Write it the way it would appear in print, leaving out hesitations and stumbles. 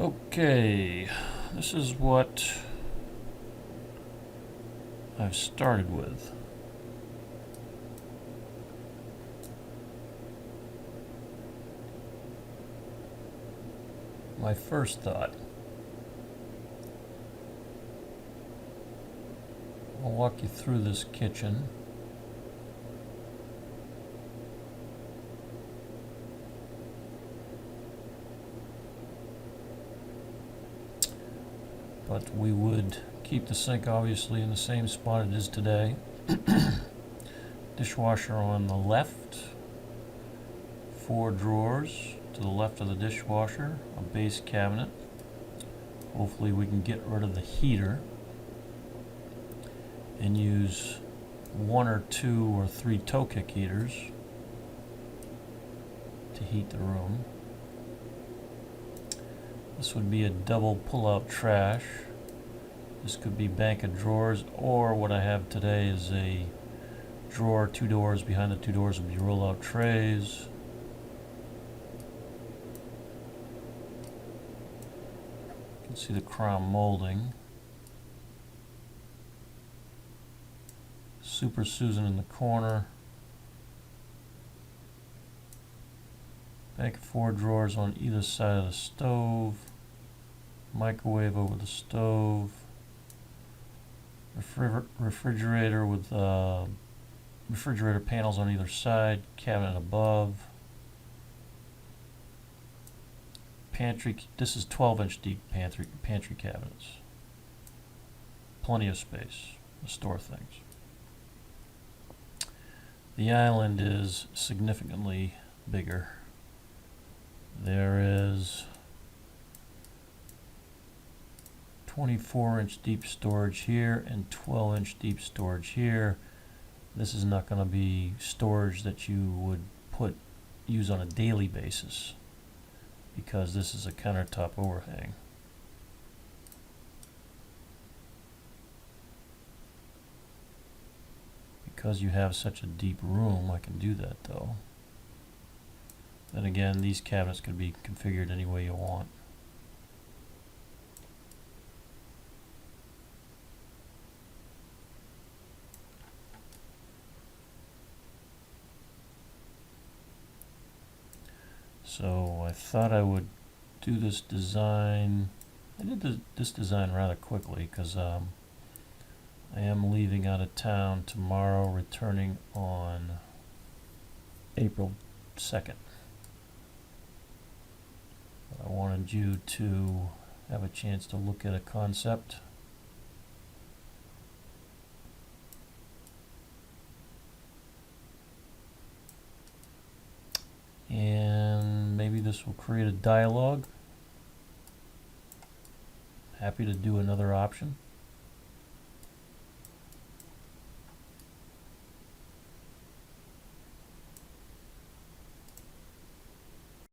Okay, this is what I've started with. My first thought. I'll walk you through this kitchen. But we would keep the sink obviously in the same spot it is today. Dishwasher on the left, 4 drawers to the left of the dishwasher, a base cabinet. Hopefully we can get rid of the heater and use 1 or 2 or 3 toe kick heaters to heat the room. This would be a double pull-out trash. This could be bank of drawers, or what I have today is a drawer, 2 doors. Behind the 2 doors would be roll-out trays. You can see the crown molding. Super Susan in the corner. Bank of 4 drawers on either side of the stove. Microwave over the stove. Refrigerator with refrigerator panels on either side. Cabinet above. Pantry. This is 12-inch deep pantry cabinets. Plenty of space to store things. The island is significantly bigger. There is 24-inch deep storage here and 12-inch deep storage here. This is not going to be storage that you would use on a daily basis because this is a countertop overhang. Because you have such a deep room, I can do that though. Then again, these cabinets could be configured any way you want. So I thought I would do this design. I did this design rather quickly because I am leaving out of town tomorrow, returning on April 2nd. I wanted you to have a chance to look at a concept. And maybe this will create a dialogue. Happy to do another option.